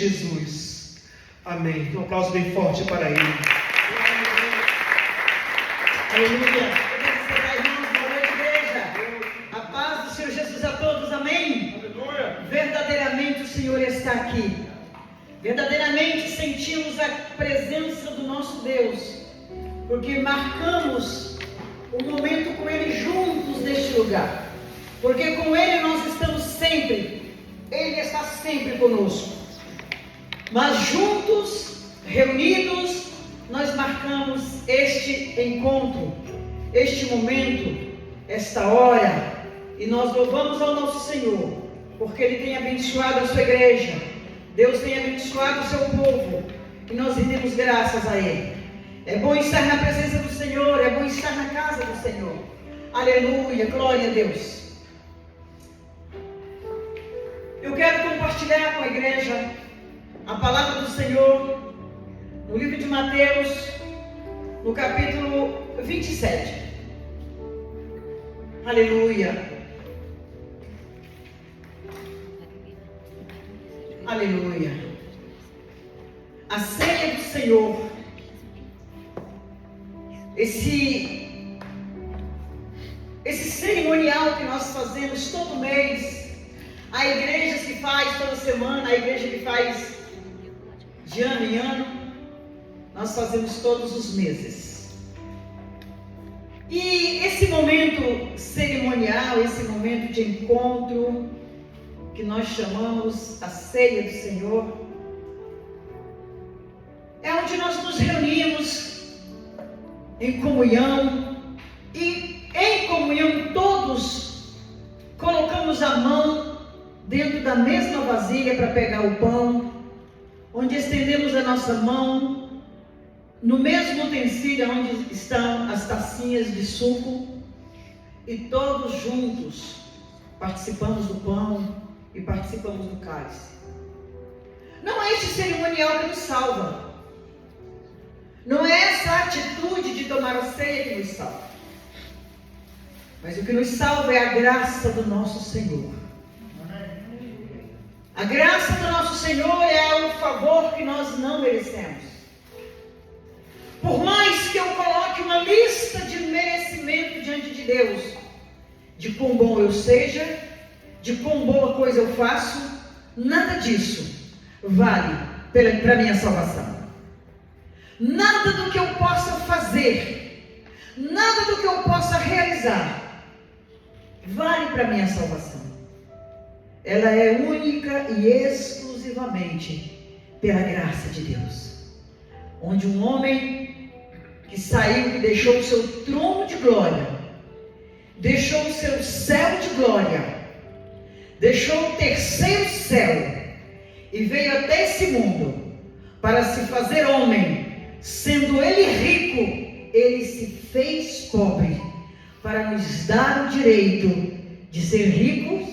Jesus. Amém. Um aplauso bem forte para ele. Aleluia. Boa noite, igreja. A paz do Senhor Jesus a todos. Amém. Aleluia. Verdadeiramente o Senhor está aqui. Verdadeiramente sentimos a presença do nosso Deus, porque marcamos um momento com Ele juntos neste lugar. Porque com Ele nós estamos sempre. Ele está sempre conosco. Mas juntos, reunidos, nós marcamos este encontro, este momento, esta hora, e nós louvamos ao nosso Senhor, porque Ele tem abençoado a sua igreja, Deus tem abençoado o seu povo, e nós rendemos graças a Ele. É bom estar na presença do Senhor, é bom estar na casa do Senhor. Aleluia, glória a Deus. Eu quero compartilhar com a igreja a palavra do Senhor no livro de Mateus, no capítulo 27. Aleluia. Aleluia. A ceia do Senhor. Esse cerimonial que nós fazemos todo mês. A igreja que faz toda semana, a igreja que faz de ano em ano, nós fazemos todos os meses. E esse momento cerimonial, esse momento de encontro, que nós chamamos a ceia do Senhor, é onde nós nos reunimos em comunhão, e em comunhão todos colocamos a mão dentro da mesma vasilha para pegar o pão, onde estendemos a nossa mão no mesmo utensílio onde estão as tacinhas de suco, e todos juntos participamos do pão e participamos do cálice. Não é este cerimonial que nos salva, não é essa atitude de tomar a ceia que nos salva, mas o que nos salva é a graça do nosso Senhor. A graça do nosso Senhor é o favor que nós não merecemos. Por mais que eu coloque uma lista de merecimento diante de Deus, de quão bom eu seja, de quão boa coisa eu faço, nada disso vale para a minha salvação. Nada do que eu possa fazer, nada do que eu possa realizar, vale para a minha salvação. Ela é única e exclusivamente pela graça de Deus. Onde um homem que saiu, que deixou o seu trono de glória, deixou o seu céu de glória, deixou o terceiro céu e veio até esse mundo para se fazer homem, sendo ele rico, ele se fez pobre para nos dar o direito de ser ricos,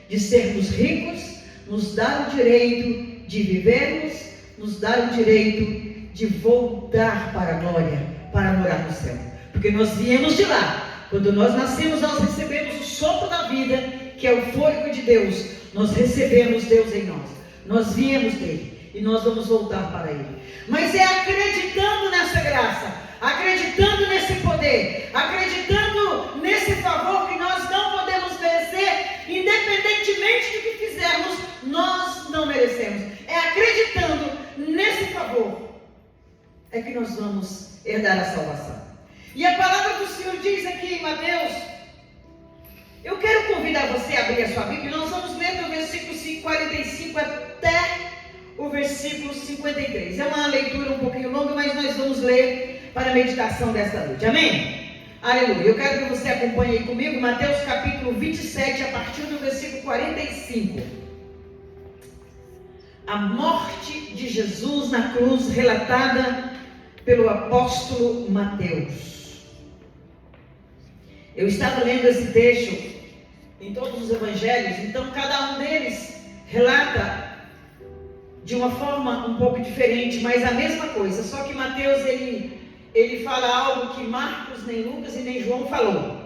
de sermos ricos, nos dar o direito de vivermos, nos dar o direito de voltar para a glória, para morar no céu. Porque nós viemos de lá. Quando nós nascemos, nós recebemos o sopro da vida, que é o fôlego de Deus. Nós recebemos Deus em nós. Nós viemos dele e nós vamos voltar para ele. Mas é acreditando nessa graça, acreditando nesse poder, acreditando nesse favor que nós não podemos merecer, independentemente do que fizermos, nós não merecemos. É acreditando nesse favor é que nós vamos herdar a salvação. E a palavra do Senhor diz aqui em Mateus, eu quero convidar você a abrir a sua Bíblia. Nós vamos ler do versículo 45 até o versículo 53. É uma leitura um pouquinho longa, mas nós vamos ler para a meditação desta noite. Amém? Aleluia. Eu quero que você acompanhe aí comigo Mateus capítulo 27, a partir do versículo 45. A morte de Jesus na cruz, relatada pelo apóstolo Mateus. Eu estava lendo esse texto em todos os evangelhos, então cada um deles relata de uma forma um pouco diferente, mas a mesma coisa, só que Mateus ele fala algo que Marcos, nem Lucas e nem João falou.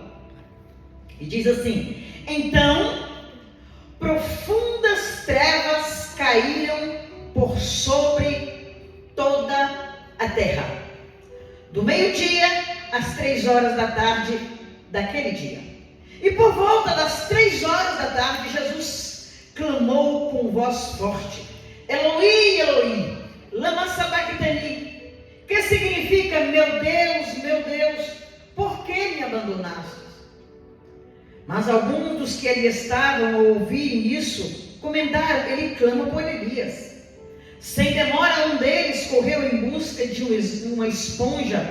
E diz assim: então profundas trevas caíram por por sobre toda a terra, do meio-dia às 3 horas da tarde daquele dia. E por volta das 3 horas da tarde, Jesus clamou com voz forte: Eloi, Eloi, lama sabachthani, que significa: meu Deus, por que me abandonaste? Mas alguns dos que ali estavam ao ouvirem isso, comentaram: ele clama por Elias. Sem demora, um deles correu em busca de uma esponja,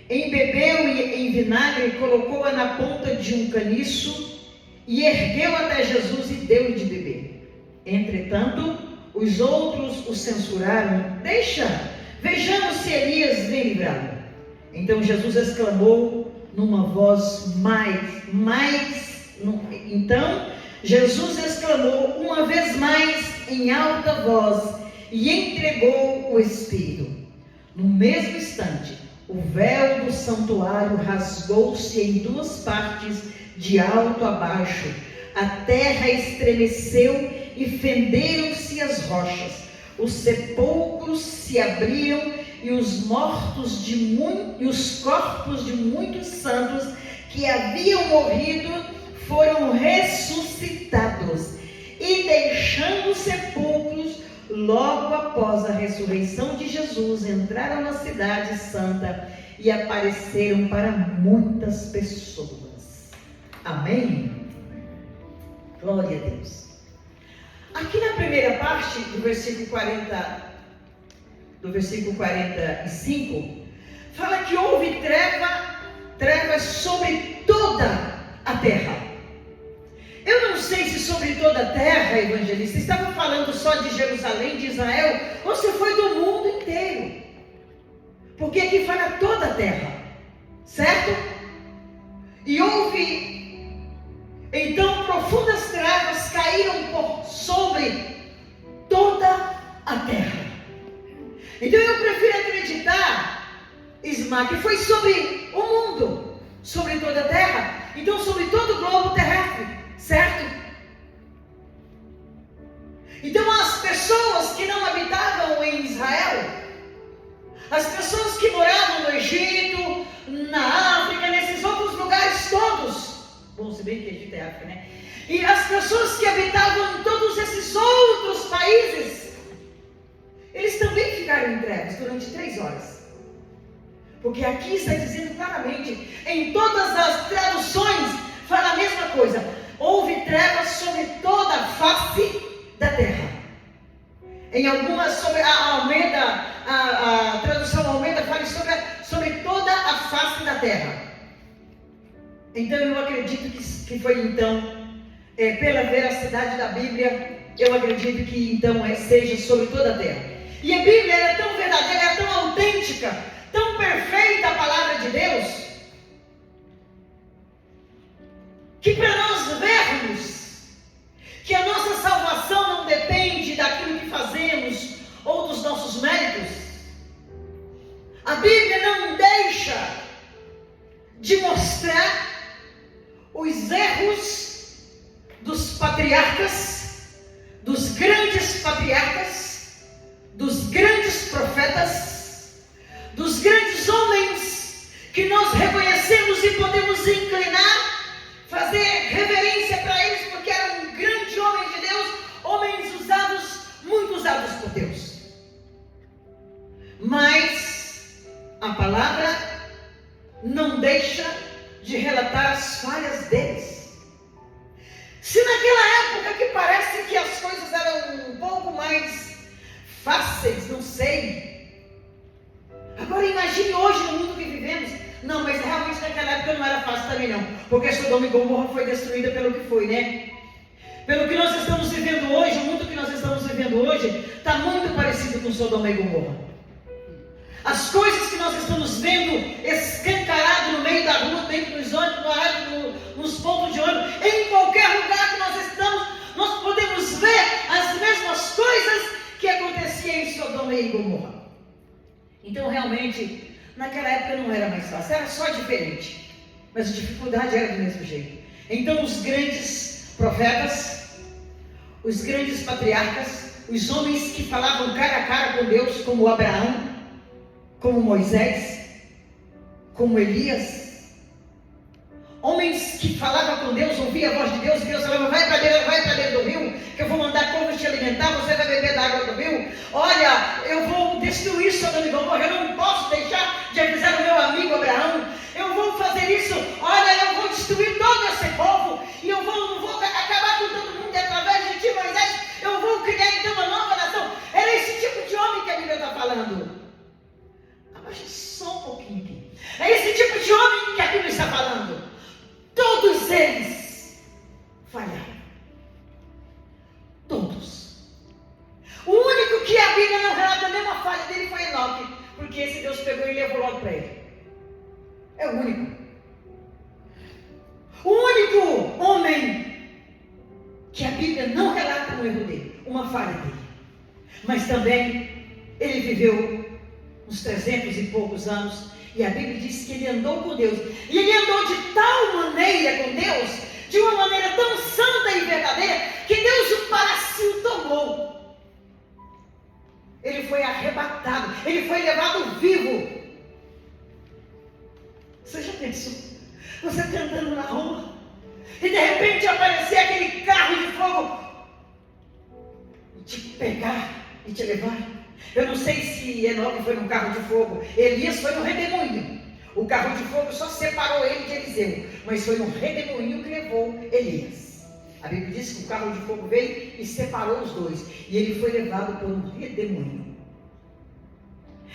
embebeu em vinagre e colocou-a na ponta de um caniço e ergueu até Jesus e deu-lhe de beber. Entretanto, os outros o censuraram: vejamos se Elias vem livrá-lo. Então Jesus exclamou numa voz uma vez mais em alta voz e entregou o Espírito. No mesmo instante, o véu do santuário rasgou-se em 2 partes, de alto a baixo. A terra estremeceu e fenderam-se as rochas. Os sepulcros se abriram e os corpos de muitos santos que haviam morrido foram ressuscitados. E deixando os sepulcros, logo após a ressurreição de Jesus, entraram na cidade santa e apareceram para muitas pessoas. Amém? Glória a Deus. Aqui na primeira parte do versículo 45, fala que houve trevas sobre toda a terra. Eu não sei se sobre toda a terra, evangelista, estava falando só de Jerusalém, de Israel, ou se foi do mundo inteiro. Porque aqui fala toda a terra, certo? E houve, então, profundas trevas caíram por sobre toda a terra. Então eu prefiro acreditar, Isma, que foi sobre o mundo, sobre toda a terra, então sobre todo o globo terrestre, certo? Então as pessoas que não habitavam em Israel, as pessoas que moravam no Egito, na África, nesses outros lugares todos, bom, se bem que Egito é África, né? E as pessoas que habitavam em todos esses outros países, eles também ficaram em trevas durante 3 horas. Porque aqui está dizendo claramente, em todas as traduções, fala a mesma coisa: houve trevas sobre toda a face da terra. Em algumas, sobre a Almeida, a tradução Almeida fala sobre toda a face da terra. Então eu acredito que foi então, pela veracidade da Bíblia, eu acredito que então seja sobre toda a terra. E a Bíblia era tão verdadeira, era tão autêntica, tão perfeita a palavra de Deus, que para nós vermos que a nossa salvação não depende daquilo que fazemos ou dos nossos méritos, a Bíblia não deixa de mostrar os erros dos patriarcas, dos grandes patriarcas, dos grandes profetas, dos grandes homens que nós reconhecemos e podemos inclinar, fazer reverência para eles, porque eram grandes homens de Deus, homens muito usados por Deus. Mas a palavra não deixa de relatar as falhas deles. Se naquela época que parece que as coisas eram um pouco mais fáceis, não sei. Agora imagine hoje no mundo que vivemos. Não, mas realmente naquela época não era fácil também não. Porque Sodoma e Gomorra foi destruída pelo que foi, né? Pelo que nós estamos vivendo hoje, o mundo que nós estamos vivendo hoje está muito parecido com Sodoma e Gomorra. As coisas que nós estamos vendo escancarado no meio da rua, dentro dos ônibus, nos pontos de ônibus, em qualquer lugar que nós estamos, nós podemos ver as mesmas coisas que acontecia em Sodoma e Gomorra. Então realmente naquela época não era mais fácil, era só diferente, mas a dificuldade era do mesmo jeito. Então os grandes profetas, os grandes patriarcas, os homens que falavam cara a cara com Deus, como Abraão, como Moisés, como Elias. Homens que falavam com Deus, ouviam a voz de Deus, e Deus falava, vai para dentro do rio, que eu vou mandar corvos te alimentar, você vai beber da água do rio. Olha, eu vou destruir Sodoma e Gomorra, eu não posso deixar de avisar o meu amigo Abraão, eu vou fazer isso, olha, eu vou destruir todo esse povo, e eu vou acabar com todo mundo, e através de ti, Moisés, eu vou criar então uma nova nação. Era esse tipo de homem que a Bíblia está falando. Abaixa só um pouquinho aqui. É esse tipo de homem que a Bíblia está falando. Todos eles falharam. Todos. O único que a Bíblia não relata nenhuma falha dele foi Enoque, porque esse Deus pegou e levou logo para ele. É o único. O único homem que a Bíblia não relata um erro dele, uma falha dele. Mas também ele viveu uns 300 e poucos anos. E a Bíblia diz que ele andou com Deus. E ele andou de tal maneira com Deus, de uma maneira tão santa e verdadeira, que Deus o para si o tomou. Ele foi arrebatado, ele foi levado vivo. Você já pensou? Você está andando na rua, e de repente aparecer aquele carro de fogo, e te pegar e te levar. Eu não sei se Enoque foi num carro de fogo, Elias foi no redemoinho. O carro de fogo só separou ele de Eliseu, mas foi no redemoinho que levou Elias. A Bíblia diz que o carro de fogo veio e separou os dois, e ele foi levado por um redemoinho.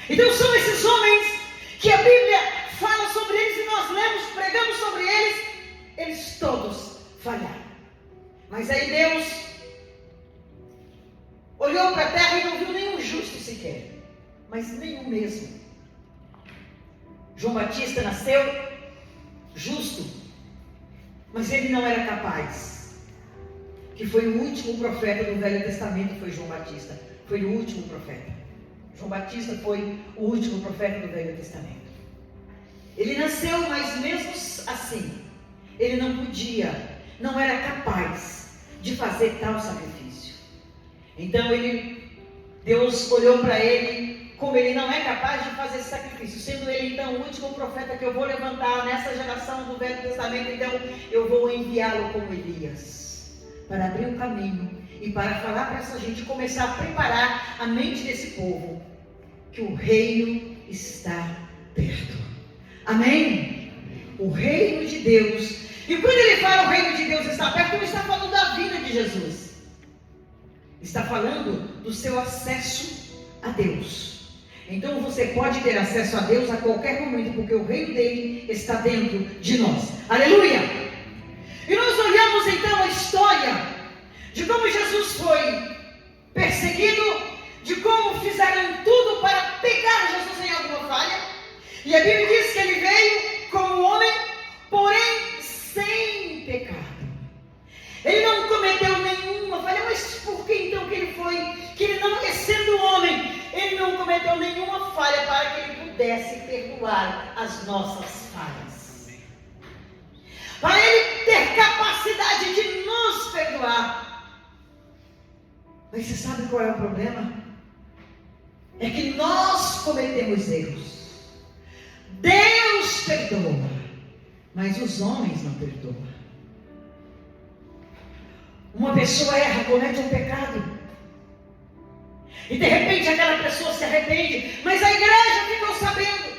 Então são esses homens que a Bíblia fala sobre eles, e nós lemos, pregamos sobre eles. Eles todos falharam. Mas aí Deus olhou para a terra e não viu nenhum justo sequer, mas nenhum mesmo. João Batista nasceu justo, mas ele não era capaz. Que foi o último profeta do Velho Testamento, foi João Batista. Foi o último profeta. João Batista foi o último profeta do Velho Testamento. Ele nasceu, mas mesmo assim, ele não podia, não era capaz de fazer tal sacrifício. Então Deus olhou para ele, como ele não é capaz de fazer esse sacrifício, sendo ele então o último profeta que eu vou levantar nessa geração do Velho Testamento, então eu vou enviá-lo como Elias, para abrir um caminho e para falar para essa gente, começar a preparar a mente desse povo, que o reino está perto. Amém? O reino de Deus. E quando ele fala o reino de Deus está perto, ele está falando da vida de Jesus. Está falando do seu acesso a Deus. Então você pode ter acesso a Deus a qualquer momento, porque o reino dele está dentro de nós. Aleluia! E nós olhamos então a história de como Jesus foi perseguido, de como fizeram tudo para pegar Jesus em alguma falha. E a Bíblia diz que ele veio como homem, porém sem pecado. Ele não cometeu nenhuma falha. Mas por que então que ele foi, que ele não, sendo homem, ele não cometeu nenhuma falha para que ele pudesse perdoar as nossas falhas, para ele ter capacidade de nos perdoar? Mas você sabe qual é o problema? É que nós cometemos erros. Deus perdoa, mas os homens não perdoam. Uma pessoa erra, comete um pecado, e de repente aquela pessoa se arrepende, mas a igreja ficou sabendo.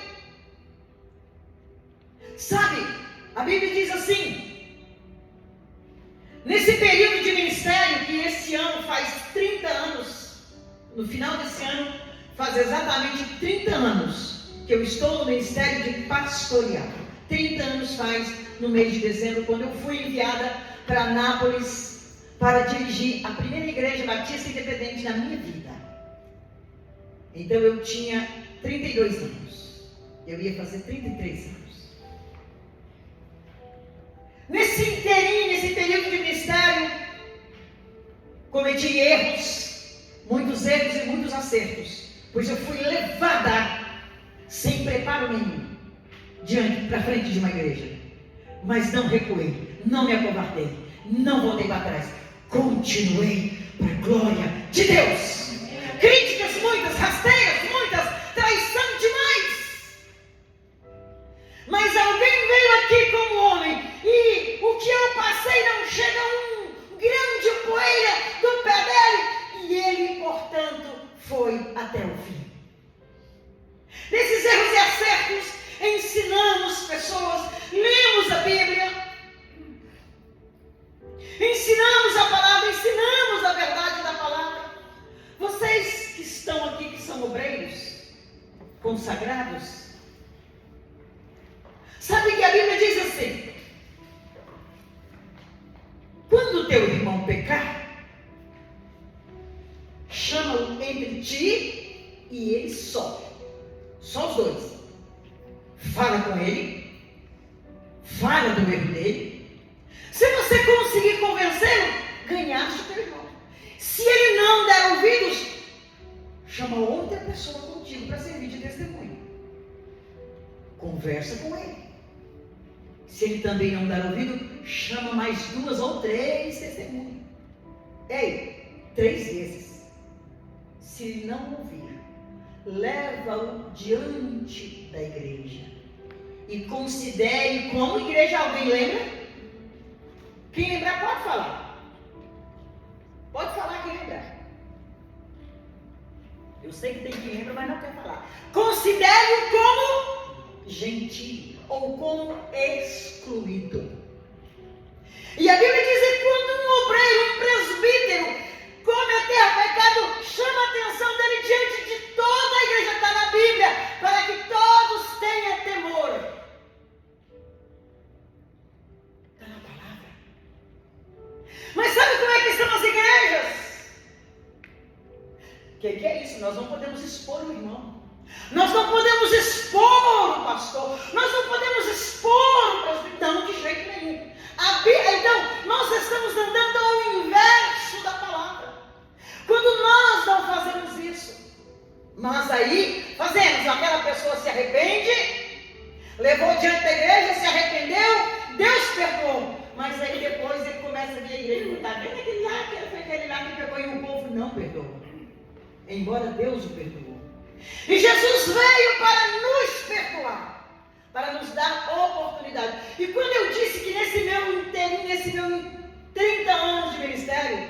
Sabe, a Bíblia diz assim, nesse período de ministério, que esse ano faz 30 anos, no final desse ano, faz exatamente 30 anos que eu estou no ministério de pastorear. 30 anos faz no mês de dezembro, quando eu fui enviada para Anápolis para dirigir a primeira igreja batista independente na minha vida. Então eu tinha 32 anos. Eu ia fazer 33 anos. Nesse inteirinho, nesse período de ministério, cometi erros, muitos erros e muitos acertos, pois eu fui levada sem preparo nenhum para frente de uma igreja. Mas não recuei, não me acovardei, não voltei para trás. Continuei para a glória de Deus. Críticas muitas, rasteiras muitas, traição demais. Mas alguém veio aqui como homem, e o que eu passei não chega a um grão de poeira do pé dele, e ele, portanto, foi até o fim. Nesses erros e acertos, ensinamos pessoas, lemos a Bíblia, ensinamos a palavra, ensinamos a verdade da palavra. Vocês que estão aqui, que são obreiros, consagrados, sabe que a Bíblia diz assim: quando o teu irmão pecar, chama-o entre ti e ele só os dois. Fala com ele, fala do erro dele. Se você conseguir convencê-lo, ganhaste o teu irmão. Se ele não der ouvidos, chama outra pessoa contigo para servir de testemunho. Conversa com ele. Se ele também não dar ouvido, chama mais 2 ou 3 testemunhas. Ei, 3 vezes. Se ele não ouvir, leva-o diante da igreja e considere como igreja. Alguém lembra? Quem lembrar pode falar. Pode falar quem lembrar. Eu sei que tem quem lembra, mas não quer falar. Considere-o como gentil ou como excluído. E a Bíblia diz que quando um obreiro, um presbítero cometer pecado, chama a atenção dele diante de toda a igreja. Está na Bíblia, para que todos tenham temor. Está na palavra. Mas sabe como é que estão as igrejas? O que é isso? Nós não podemos expor o irmão. Nós não podemos expor o pastor. Nós não podemos expor o presbítero. Não, de jeito nenhum. Então, nós estamos andando ao inverso da palavra. Quando nós não fazemos isso, nós aí fazemos. Aquela pessoa se arrepende, levou diante da igreja, se arrependeu, Deus perdoou. Mas aí depois ele começa a vir à igreja e está vendo aquele lá que pecou, e o povo não perdoou. Embora Deus o perdoou. E Jesus veio para nos perdoar, para nos dar oportunidade. E quando eu disse que nesse meu 30 anos de ministério,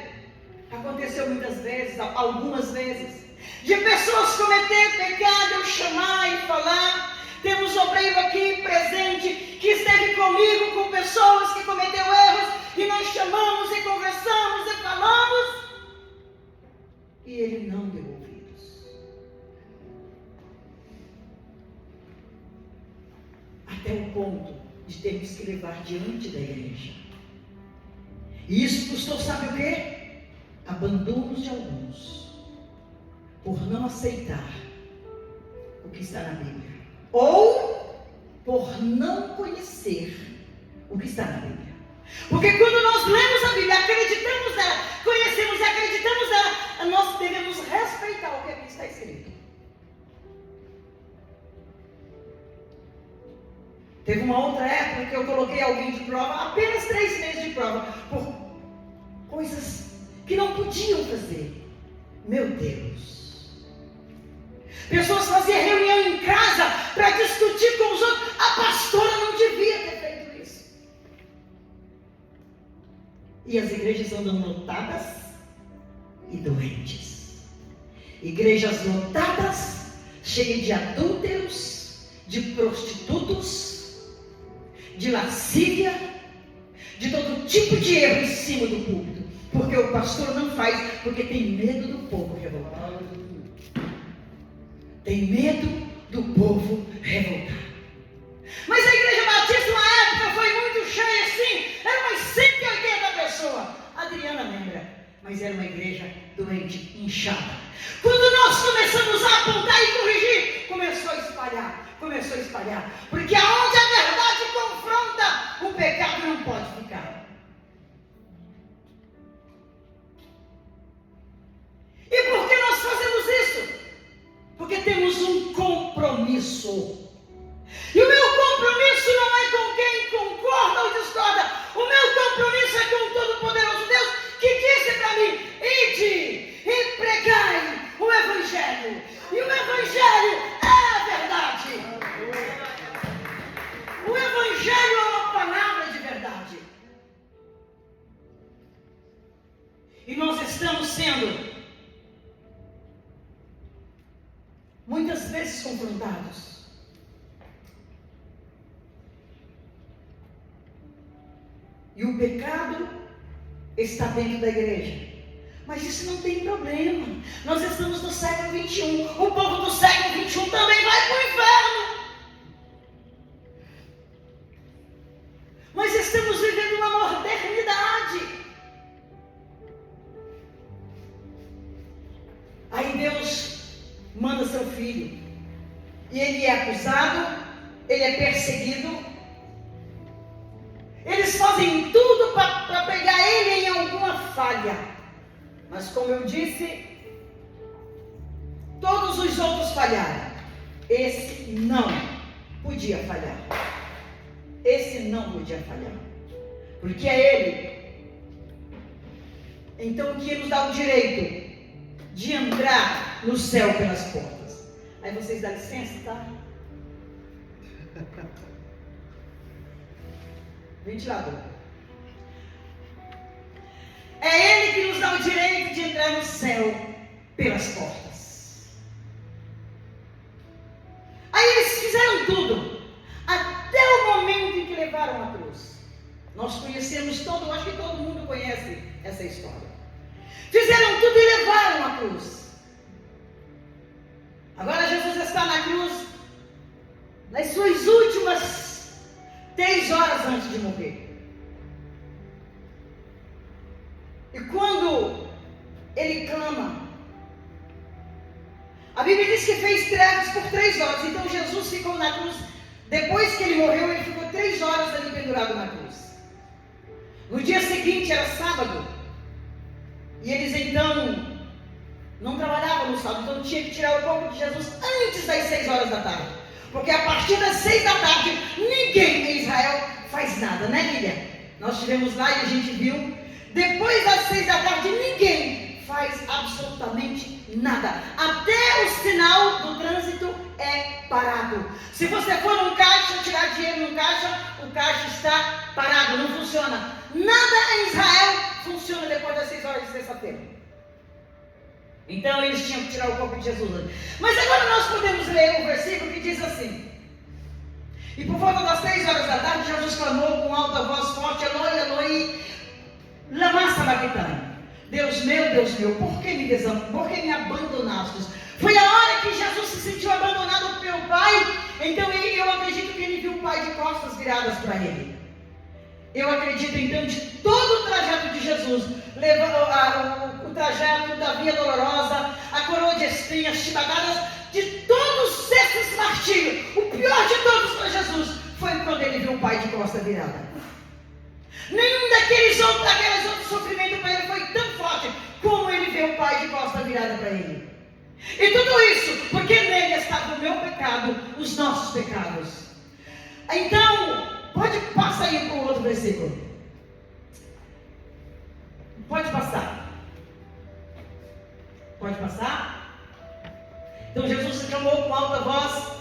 aconteceu muitas vezes, algumas vezes, de pessoas cometer pecado, eu chamar e falar. Temos obreiro aqui presente que esteve comigo, com pessoas que cometeu erros, e nós chamamos e conversamos e falamos, e ele não deu ouvidos. Até o ponto de termos que levar diante da igreja. E isso custou, sabe o quê? Abandonos de alguns, por não aceitar o que está na Bíblia, ou por não conhecer o que está na Bíblia. Porque quando nós lemos a Bíblia, acreditamos nela, conhecemos e acreditamos nela, nós devemos respeitar o que aqui está escrito. Teve uma outra época que eu coloquei alguém de prova, apenas 3 meses de prova, por coisas que não podiam fazer. Meu Deus! Pessoas faziam reunião em casa para discutir com os outros. A pastora não devia ter feito isso. E as igrejas andam lotadas e doentes. Igrejas lotadas, cheias de adúlteros, de prostitutos, de lascívia, de todo tipo de erro em cima do púlpito. Porque o pastor não faz, porque tem medo do povo revoltado. Tem medo do povo revoltado. Mas a igreja batista, uma época, foi muito cheia assim. Eram umas 180 pessoas. A Adriana lembra. Mas era uma igreja doente, inchada. Quando nós começamos a apontar e corrigir, começou a espalhar. Porque aonde a verdade confronta, o pecado não pode ficar. E por que nós fazemos isso? Porque temos um compromisso. E o meu compromisso não é com quem concorda ou discorda. O meu compromisso é com o Todo-Poderoso Deus, que disse para mim: ide muitas vezes confrontados. E o pecado está dentro da igreja. Mas isso não tem problema. Nós estamos no século 21. O povo do século 21 também vai para o inferno. Mas estamos vivendo uma modernidade. Aí Deus manda seu filho. E ele é acusado, ele é perseguido. Eles fazem tudo para pegar ele em alguma falha. Mas como eu disse, todos os outros falharam. Esse não podia falhar. Esse não podia falhar. Porque é ele. Então o que nos dá o direito de entrar no céu pelas portas. Aí vocês dão licença, tá? Ventilador. É ele que nos dá o direito de entrar no céu pelas portas. Aí eles fizeram tudo, até o momento em que levaram a cruz. Nós conhecemos todo, acho que todo mundo conhece essa história. Fizeram tudo e levaram a cruz. Agora Jesus está na cruz, nas suas últimas 3 horas antes de morrer. E quando ele clama, a Bíblia diz que fez trevas por 3 horas. Então Jesus ficou na cruz. Depois que ele morreu, ele ficou 3 horas ali pendurado na cruz. No dia seguinte era sábado. E eles então não trabalhavam no sábado. Então tinha que tirar o corpo de Jesus antes das 6 horas da tarde. Porque a partir das 6 da tarde, ninguém em Israel faz nada, né, Lília? Nós estivemos lá e a gente viu. Depois das 6 da tarde, ninguém faz absolutamente nada. Até o sinal do trânsito é parado. Se você for num caixa, tirar dinheiro num caixa, o caixa está parado, não funciona. Nada em Israel funciona depois das 6 horas de sexta-feira. Então eles tinham que tirar o corpo de Jesus. Mas agora nós podemos ler um versículo que diz assim: e por volta das 3 horas da tarde, Jesus clamou com alta voz forte: Eloi, Eloi, lama sabachthani. Deus meu, por que me abandonaste? Foi a hora que Jesus se sentiu abandonado pelo Pai. Então eu acredito que ele viu o Pai de costas viradas para ele. Eu acredito então de todo o trajeto de Jesus, o trajeto da via dolorosa, a coroa de espinhas, chibatadas, de todos esses martírios, o pior de todos para Jesus foi quando ele viu o Pai de costas virada. Nenhum daqueles outros sofrimentos para ele foi tão forte como ele vê o Pai de costa virada para ele. E tudo isso porque nele estava o meu pecado, os nossos pecados. Então, pode passar aí para o outro versículo. Pode passar. Pode passar? Então Jesus clamou com alta voz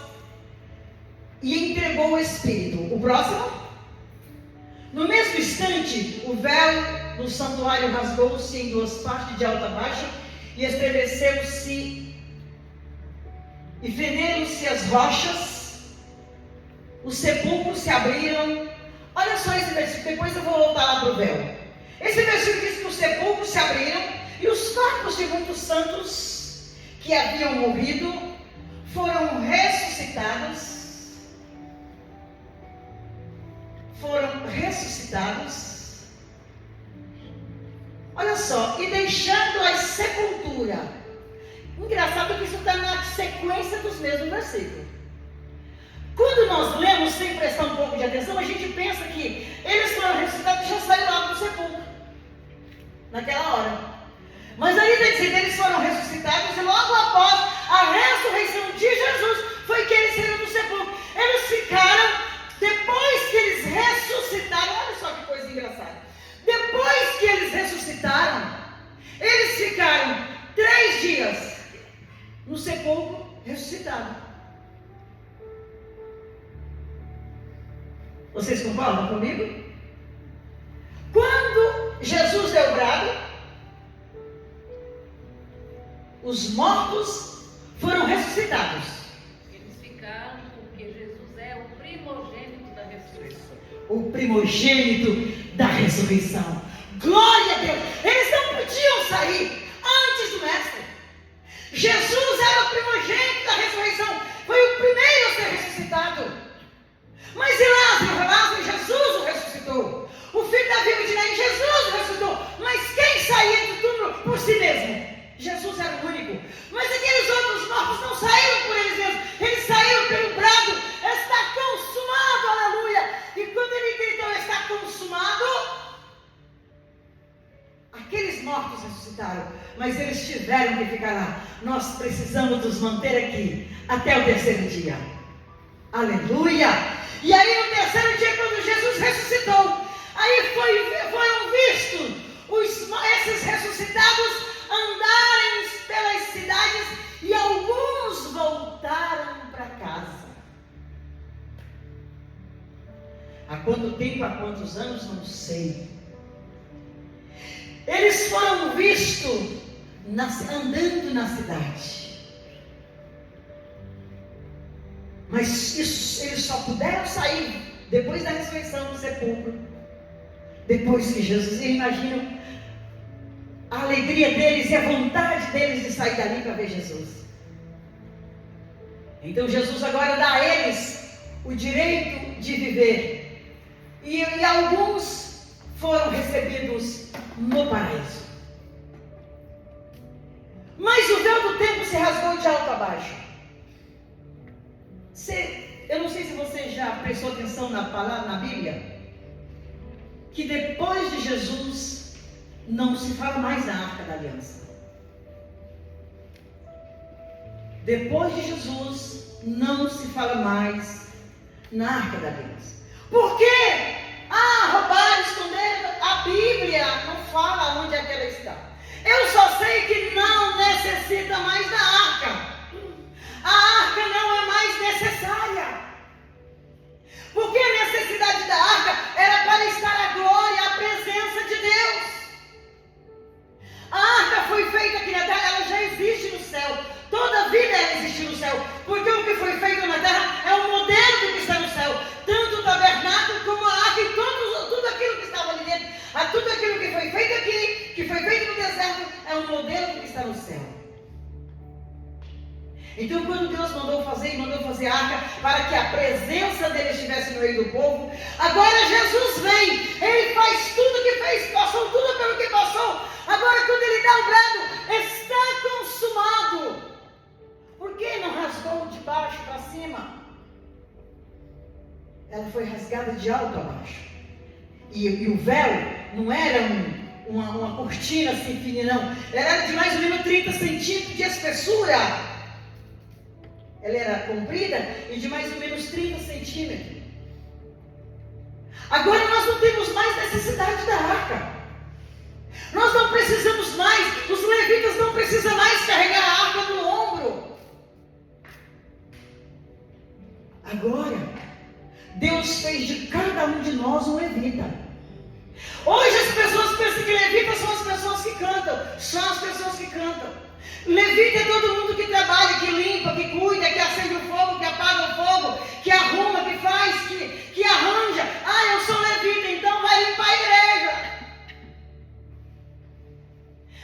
e entregou o Espírito. O próximo? No mesmo instante, o véu do santuário rasgou-se em 2 partes, de alta a baixa, e estremeceu-se, e fenderam-se as rochas, os sepulcros se abriram. Olha só esse versículo, depois eu vou voltar lá para o véu. Esse versículo diz que os sepulcros se abriram, e os corpos de muitos santos que haviam morrido foram ressuscitados. Olha só, e deixando a sepultura. Engraçado que isso está na sequência dos mesmos versículos. Quando nós lemos sem prestar um pouco de atenção, a gente pensa que eles foram ressuscitados e já saíram lá do sepulcro naquela hora. Mas aí está dizendo, eles foram ressuscitados e logo após a ressurreição de Jesus foi que eles saíram do sepulcro. Eles ficaram, depois que eles ressuscitaram, olha só que coisa engraçada. Depois que eles ressuscitaram, eles ficaram 3 dias no sepulcro ressuscitado. Vocês concordam comigo? Quando Jesus deu o brado, os mortos foram ressuscitados. o primogênito da ressurreição. Glória a Deus! Eles não podiam sair antes do Mestre. Jesus era o primogênito da ressurreição, foi o primeiro a ser ressuscitado. Mas e Lázaro? Lázaro, Jesus o ressuscitou. O filho da viúva de Naim, Jesus o ressuscitou. Mas quem saía do túmulo por si mesmo? Jesus era o único. Mas aqueles outros mortos não saíram por eles mesmos, eles saíram pelo brado: está consumado, aleluia. E quando ele gritou, está consumado, aqueles mortos ressuscitaram, mas eles tiveram que ficar lá. Nós precisamos nos manter aqui até o terceiro dia. Aleluia! E aí no terceiro dia, quando Jesus ressuscitou, aí foram vistos esses ressuscitados andarem pelas cidades, e alguns voltaram para casa. Há quanto tempo, há quantos anos, não sei. Eles foram vistos andando na cidade. Mas eles só puderam sair depois da ressurreição do sepulcro. Depois que Jesus, imaginam a alegria deles e a vontade deles de sair dali para ver Jesus. Então Jesus agora dá a eles o direito de viver. E alguns foram recebidos no paraíso. Mas o véu do templo se rasgou de alto a baixo. Eu não sei se você já prestou atenção na palavra, na Bíblia, que depois de Jesus não se fala mais na Arca da Aliança. Depois de Jesus não se fala mais na Arca da Aliança. Por quê? Roubaram, esconderam. A Bíblia não fala onde é que ela está. Eu só sei que não necessita mais da arca. A arca não é mais necessária. Porque a necessidade da arca era para estar a glória, a presença de Deus. A arca foi feita aqui na terra, ela já existe no céu. Toda a vida ela existe no céu. Porque o que foi feito na terra é o modelo do que está no céu. Tanto o tabernáculo como a arca e tudo aquilo que estava ali dentro. Tudo aquilo que foi feito aqui, que foi feito no deserto, é um modelo do que está no céu. Então, quando Deus mandou fazer a arca para que a presença dele estivesse no meio do povo, agora Jesus vem, ele faz tudo que fez, passou tudo pelo que passou. Agora, quando ele dá o brado, está consumado. Por que não rasgou de baixo para cima? Ela foi rasgada de alto a baixo. E o véu não era uma cortina assim fina, não. Ela era de mais ou menos 30 centímetros de espessura. Ela era comprida e de mais ou menos 30 centímetros. Agora nós não temos mais necessidade da arca. Nós não precisamos mais, os levitas não precisam mais carregar a arca no ombro. Agora, Deus fez de cada um de nós um levita. Hoje as pessoas pensam que levitas são as pessoas que cantam. São as pessoas que cantam. Levita é todo mundo que trabalha, que limpa, que cuida, que acende o fogo, que apaga o fogo, que arruma, que faz, que arranja. Eu sou levita, então vai limpar a igreja.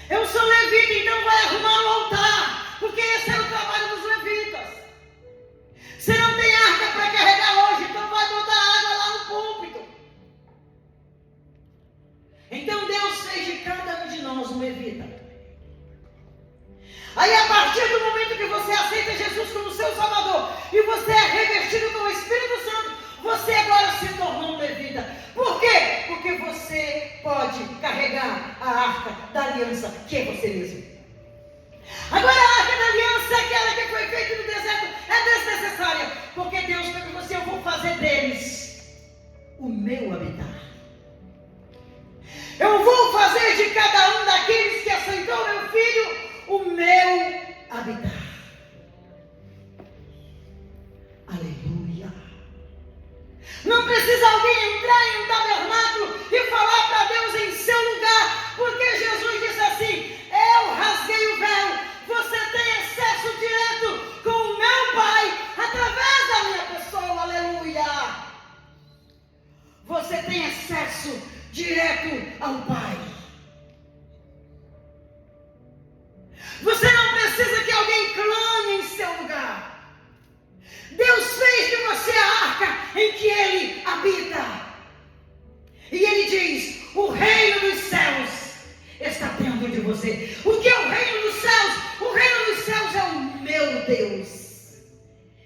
Eu sou levita, então vai arrumar o altar, porque esse é o trabalho dos levitas. Você não tem arca para carregar hoje, então vai botar água lá no púlpito. Então Deus fez de cada um de nós um levita. Aí a partir do momento que você aceita Jesus como seu Salvador e você é revestido com o Espírito Santo, você agora se tornou um levita. Por quê? Porque você pode carregar a arca da aliança, que é você mesmo. Agora a arca da aliança, aquela que foi feita no deserto, é desnecessária, porque Deus foi com você: eu vou fazer deles o meu habitar. Eu vou fazer de cada um daqueles que aceitou meu filho o meu habitar. Aleluia. Não precisa alguém entrar em um tabernáculo e falar para Deus em seu lugar, porque Jesus disse assim: eu rasguei o véu, você tem acesso direto com o meu Pai através da minha pessoa. Aleluia. acesso direto ao Pai. Você não precisa que alguém clame em seu lugar. Deus fez de você a arca em que Ele habita. E Ele diz: o reino dos céus está dentro de você. O que é o reino dos céus? O reino dos céus é o meu Deus.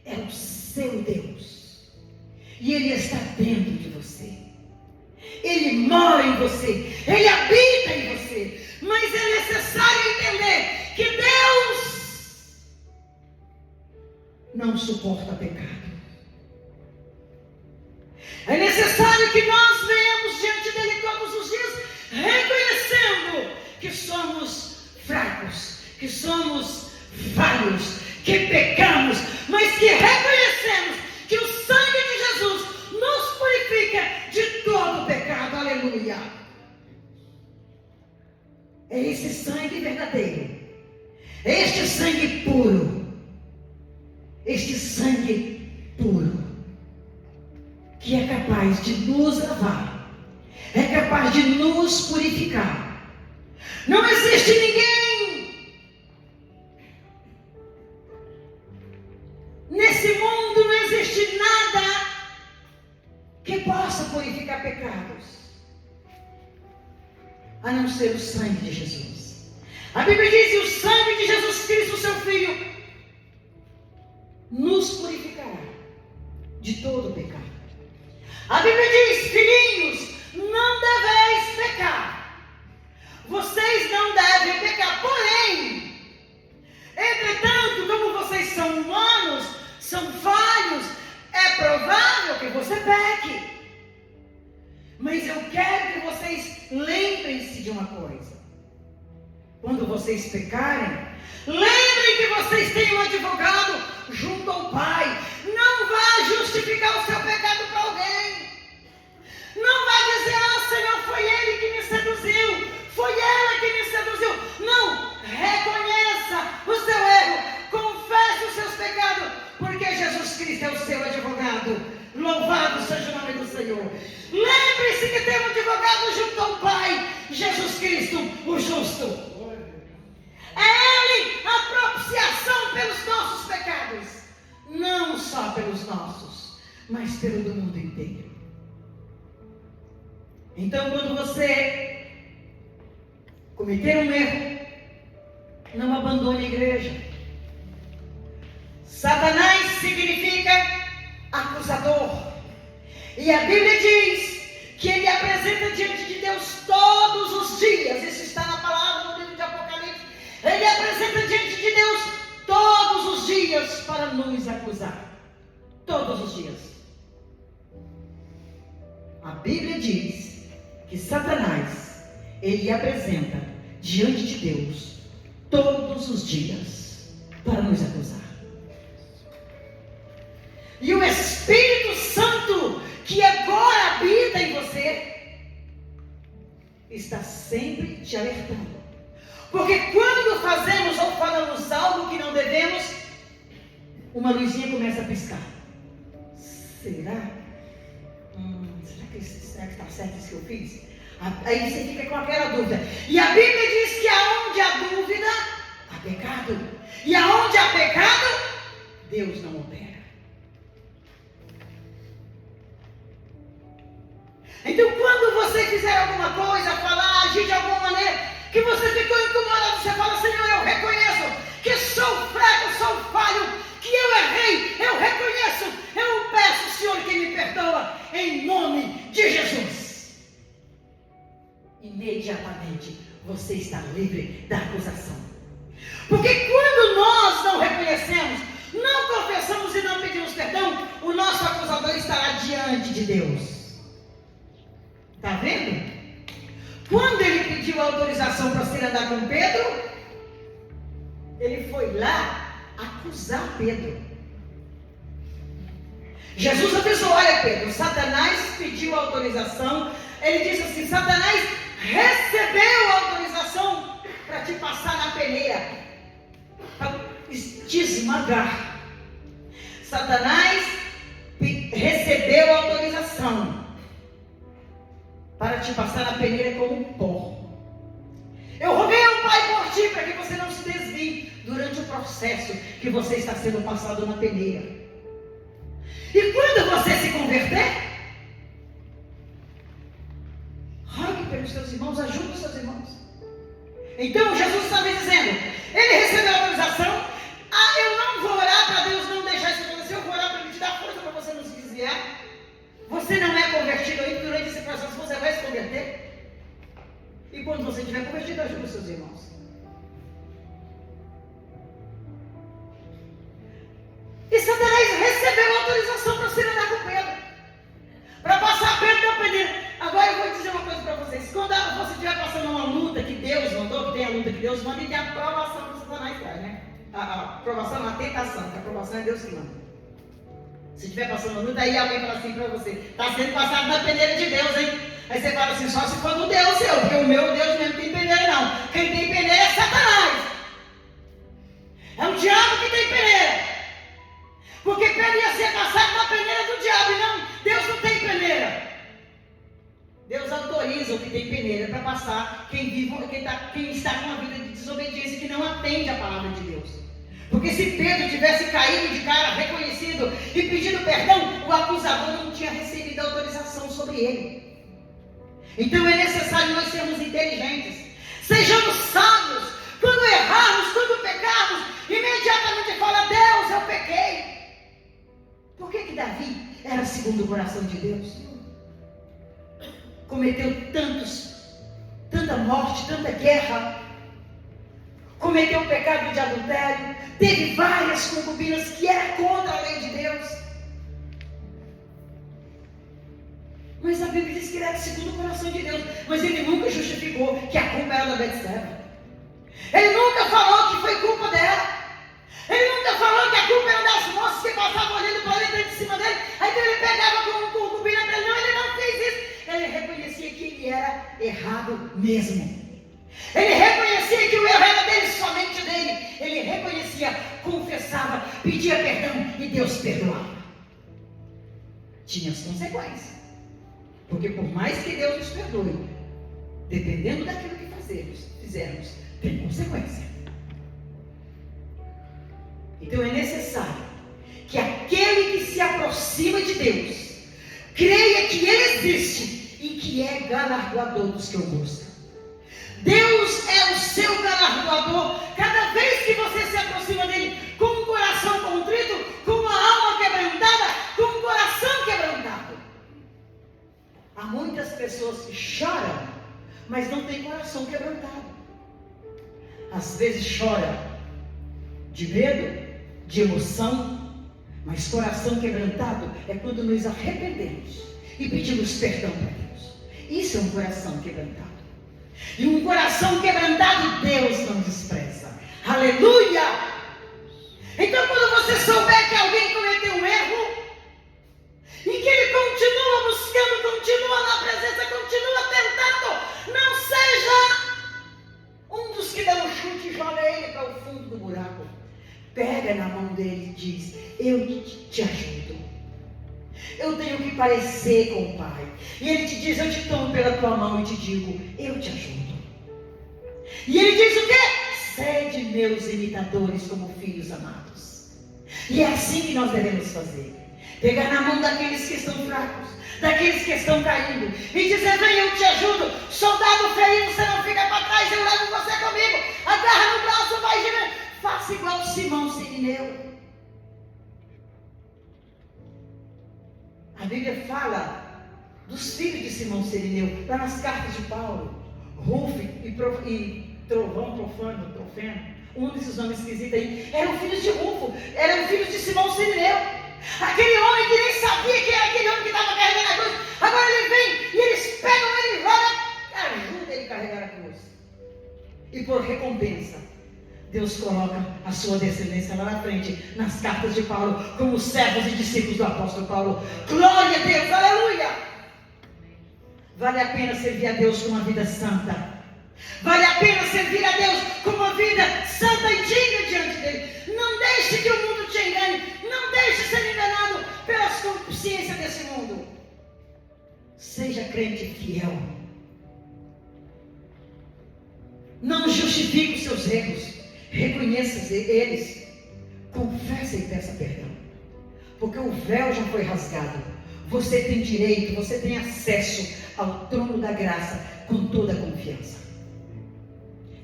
É o seu Deus. E Ele está dentro de você. Ele mora em você. Ele habita em você. Mas é necessário entender que Deus não suporta pecado. É necessário que nós venhamos diante dele todos os dias, reconhecendo que somos fracos, que somos falhos, que pecamos, mas que reconhecemos que o sangue de Jesus nos purifica de todo pecado. Aleluia! É esse sangue verdadeiro, é este sangue puro, este sangue puro, que é capaz de nos lavar, é capaz de nos purificar. Não existe ninguém nesse mundo, não existe nada que possa purificar pecados, a não ser o sangue de Jesus. A Bíblia diz que o sangue de Jesus Cristo, seu Filho, nos purificará de todo pecado. A Bíblia diz: filhinhos, não deveis pecar. Vocês não devem pecar. Porém, entretanto, como vocês são humanos, são falhos, é provável que você peque. Mas eu quero que vocês lembrem-se de uma coisa. Quando vocês pecarem, lembrem que vocês têm um advogado junto ao Pai. Não vá justificar o seu pecado para alguém. Não vá dizer: ah, Senhor, foi ele que me seduziu, foi ela que me seduziu. Não, reconheça o seu erro, confesse os seus pecados, porque Jesus Cristo é o seu advogado. Louvado seja o nome do Senhor. Lembre-se que tem um advogado junto ao Pai, Jesus Cristo, o justo. É Ele a propiciação pelos nossos pecados, não só pelos nossos, mas pelo do mundo inteiro. Então, quando você cometer um erro, não abandone a igreja. Satanás significa acusador. E a Bíblia diz que ele apresenta diante de Deus todos os dias. Isso está na palavra no livro de Apocalipse. Ele apresenta diante de Deus todos os dias para nos acusar. Todos os dias. A Bíblia diz que Satanás, ele apresenta diante de Deus todos os dias para nos acusar. E o Espírito Santo, que agora habita em você, está sempre te alertando. Porque quando fazemos ou falamos algo que não devemos, uma luzinha começa a piscar. Será? Será que está certo isso que eu fiz? Aí você fica com aquela dúvida. E a Bíblia diz que aonde há dúvida, há pecado. E aonde há pecado, Deus não opera. Então, quando você fizer alguma coisa, falar, agir de alguma maneira, que você ficou incomodado, você fala: Senhor, eu reconheço que sou fraco, sou falho, que eu errei, eu reconheço, eu peço, Senhor, que me perdoa, em nome de Jesus. Imediatamente você está livre da acusação. Porque quando nós não reconhecemos, não confessamos e não pedimos perdão, o nosso acusador estará diante de Deus. Está vendo? Quando ele pediu autorização para se andar com Pedro, ele foi lá acusar Pedro. Jesus avisou: olha, Pedro, Satanás pediu autorização. Ele disse assim: Satanás recebeu autorização para te passar na peneira, para te esmagar. Satanás recebeu autorização. para te passar na peneira como um pó. Eu roguei ao Pai por ti, para que você não se desvie durante o processo que você está sendo passado na peneira. E quando você se converter, rogue pelos seus irmãos, ajude os seus irmãos. Então Jesus estava dizendo, ele recebeu a autorização, eu não vou orar para Deus não deixar isso acontecer, eu vou orar para Ele te dar força para você não se desviar. Você não é convertido ainda, durante esse processo você vai se converter. E quando você estiver convertido, ajude os seus irmãos. E Satanás recebeu autorização para se andar com Pedro, para passar perto da peneira. Agora eu vou dizer uma coisa para vocês. Quando você estiver passando uma luta que Deus mandou, que tem a luta que Deus manda, e tem a provação que Satanás traz, né? A provação não, a tentação, que a provação é Deus que manda. Se estiver passando uma luta, aí alguém fala assim para você, está sendo passado na peneira de Deus, hein? Aí você fala assim, só se for do Deus seu, porque o meu Deus mesmo tem peneira não. Quem tem peneira é Satanás. É o diabo que tem peneira. Porque Pedro ia ser passado na peneira do diabo, e não, Deus não tem peneira. Deus autoriza o que tem peneira para passar quem está com uma vida de desobediência, que não atende a palavra de Deus. Porque se Pedro tivesse caído de cara, reconhecido e pedido perdão, o acusador não tinha recebido autorização sobre ele. Então é necessário nós sermos inteligentes, sejamos sábios. Quando errarmos, quando pecarmos, imediatamente fala, Deus, eu pequei. Por que Davi era segundo o coração de Deus? Cometeu tanta morte, tanta guerra, cometeu o pecado de adultério, teve várias concubinas que era contra a lei de Deus. Mas a Bíblia diz que ele era segundo o coração de Deus, mas ele nunca justificou que a culpa era da Betseba. Ele nunca falou que foi culpa dela. Ele nunca falou que a culpa era das moças que passavam olhando para ele dentro de cima dele. Aí ele pegava com concubina para ele. Não, ele não fez isso. Ele reconhecia que ele era errado mesmo. Ele reconhecia que o erro era dele, somente dele. Ele reconhecia, confessava, pedia perdão e Deus perdoava. Tinha as consequências. Porque por mais que Deus nos perdoe, dependendo daquilo que fizermos, tem consequência. Então é necessário que aquele que se aproxima de Deus creia que Ele existe e que é galardoador dos que o buscam. Deus é o seu galardoador. Cada vez que você se aproxima dele com um coração contrito, com uma alma quebrantada, com um coração quebrantado. Há muitas pessoas que choram, mas não têm coração quebrantado. Às vezes chora de medo, de emoção, mas coração quebrantado é quando nos arrependemos e pedimos perdão para Deus. Isso é um coração quebrantado. E um coração quebrantado Deus não despreza. Aleluia! Então quando você souber que alguém cometeu um erro e que ele continua buscando, continua na presença, continua tentando, não seja um dos que dá um chute e joga ele para o fundo do buraco. Pega na mão dele e diz, eu te ajudo. Eu tenho que parecer com o Pai. E ele te diz, eu te tomo pela tua mão e te digo, eu te ajudo. E ele diz o quê? Sede meus imitadores como filhos amados. E é assim que nós devemos fazer. Pegar na mão daqueles que estão fracos, daqueles que estão caindo, e dizer, vem, eu te ajudo. Soldado ferido, você não fica para trás, eu levo você comigo. Agarra no braço, vai girando. Faça igual Simão Sirineu. A Bíblia fala dos filhos de Simão Sirineu, lá nas cartas de Paulo. Rufo e Trovão, Trofeno, um desses nomes esquisitos aí, eram filhos de Rufo, eram filhos de Simão Sirineu. Aquele homem que nem sabia que era aquele homem que estava carregando a cruz. Agora ele vem e eles pegam ele e ajuda ele a carregar a cruz. E por recompensa, Deus coloca a sua descendência lá na frente, nas cartas de Paulo, como servos e discípulos do apóstolo Paulo. Glória a Deus, aleluia! Vale a pena servir a Deus com uma vida santa. Vale a pena servir a Deus com uma vida santa e digna diante dele. Não deixe que o mundo te engane. Não deixe ser enganado pelas consciências desse mundo. Seja crente fiel. Não justifique os seus erros. Reconheça eles. Confesse e peça perdão. Porque o véu já foi rasgado. Você tem direito, você tem acesso ao trono da graça com toda a confiança.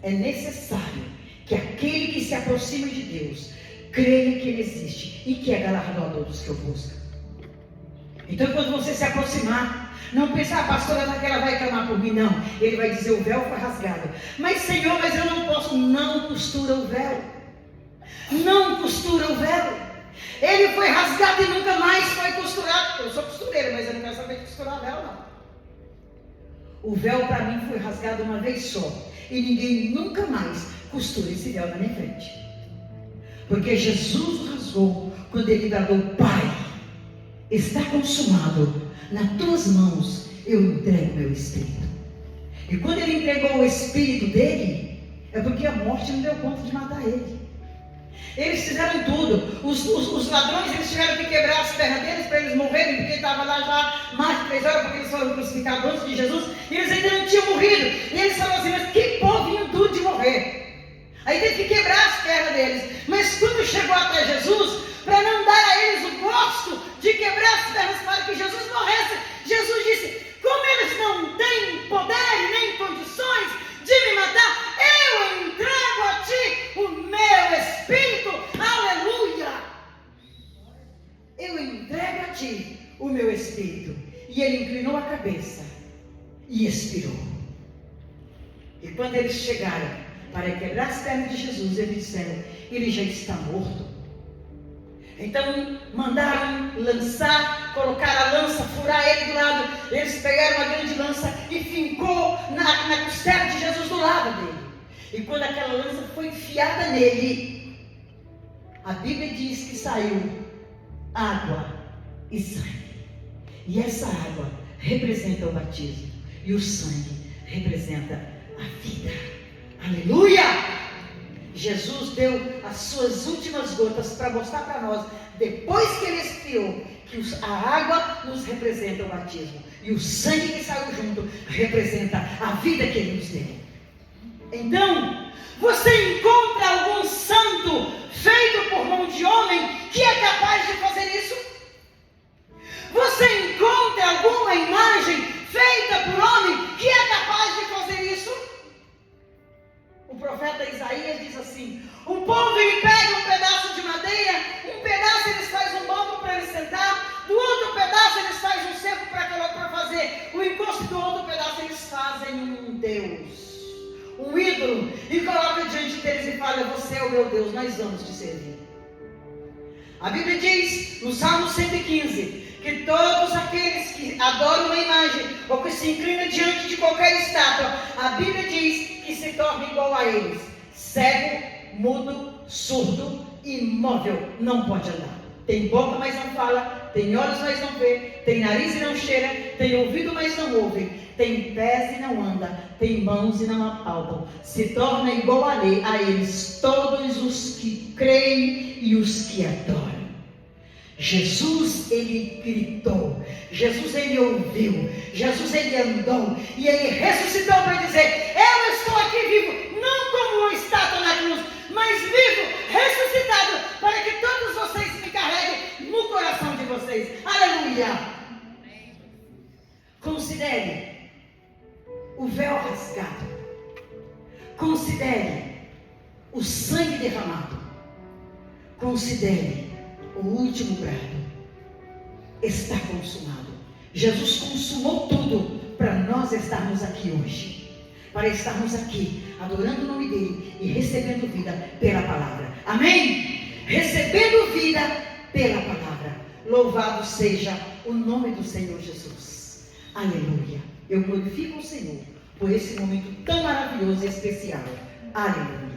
É necessário que aquele que se aproxima de Deus creia que Ele existe e que é galardoador dos que o buscam. Então, quando você se aproximar, não pense, a pastora daquela vai clamar por mim, não. Ele vai dizer, o véu foi rasgado. Mas Senhor, mas eu não posso. Não costura o véu. Não costura o véu. Ele foi rasgado e nunca mais foi costurado. Eu sou costureira, mas eu não quero saber de costurar véu, não. O véu para mim foi rasgado uma vez só. E ninguém nunca mais costura esse véu na minha frente. Porque Jesus o rasgou quando Ele bradou, Pai, está consumado. Nas tuas mãos eu entrego meu espírito. E quando Ele entregou o espírito dele, é porque a morte não deu conta de matar ele. Eles fizeram tudo. Os ladrões, eles tiveram que quebrar as pernas deles para eles morrerem, porque ele estava lá já mais de 3 horas, porque eles foram crucificados antes de Jesus, e eles ainda não tinham morrido. E eles falaram assim, mas que povinho duro de morrer. Aí teve que quebrar as pernas deles. Mas quando chegou até Jesus, para não dar a eles o gosto de quebrar as pernas para que Jesus morresse, Jesus disse, como eles não têm poder nem condições de me matar, eu entrego a ti o meu espírito, aleluia, eu entrego a ti o meu espírito. E ele inclinou a cabeça e expirou. E quando eles chegaram para quebrar as pernas de Jesus, eles disseram, ele já está morto. Então mandaram lançar, colocar a lança, furar ele do lado. Eles pegaram uma grande lança e fincou na costela de Jesus do lado dele. E quando aquela lança foi enfiada nele, a Bíblia diz que saiu água e sangue. E essa água representa o batismo e o sangue representa a vida. Aleluia! Jesus deu as suas últimas gotas para mostrar para nós, depois que ele expirou, que a água nos representa o batismo e o sangue que saiu junto representa a vida que ele nos deu. Então, você encontra algum santo feito por mão de homem que é capaz de fazer isso? Você encontra alguma imagem feita por homem que é capaz de fazer isso? O profeta Isaías diz assim, o povo ele pega um pedaço de madeira, um pedaço eles fazem um banco para ele sentar, do outro pedaço eles fazem um cerco para fazer o encosto, do outro pedaço eles fazem um Deus, um ídolo, e colocam diante deles e falam, você é o meu Deus, nós vamos te servir. A Bíblia diz, no Salmo 115, que todos aqueles que adoram uma imagem, ou que se inclinam diante de qualquer estátua, a Bíblia diz que se torna igual a eles, cego, mudo, surdo, imóvel, não pode andar. Tem boca, mas não fala, tem olhos, mas não vê, tem nariz e não cheira, tem ouvido, mas não ouve, tem pés e não anda, tem mãos e não apalpam. Se torna igual a eles todos os que creem e os que adoram. Jesus, ele gritou, Jesus, ele ouviu, Jesus, ele andou, e ele ressuscitou para dizer, eu estou aqui vivo, não como uma estátua na cruz, mas vivo, ressuscitado, para que todos vocês me carreguem no coração de vocês. Aleluia! Considere o véu rasgado, considere o sangue derramado, considere o último brado. Está consumado. Jesus consumou tudo para nós estarmos aqui hoje, para estarmos aqui adorando o nome dele e recebendo vida pela palavra. Amém? Recebendo vida pela palavra. Louvado seja o nome do Senhor Jesus. Aleluia. Eu glorifico o Senhor por esse momento tão maravilhoso e especial. Aleluia.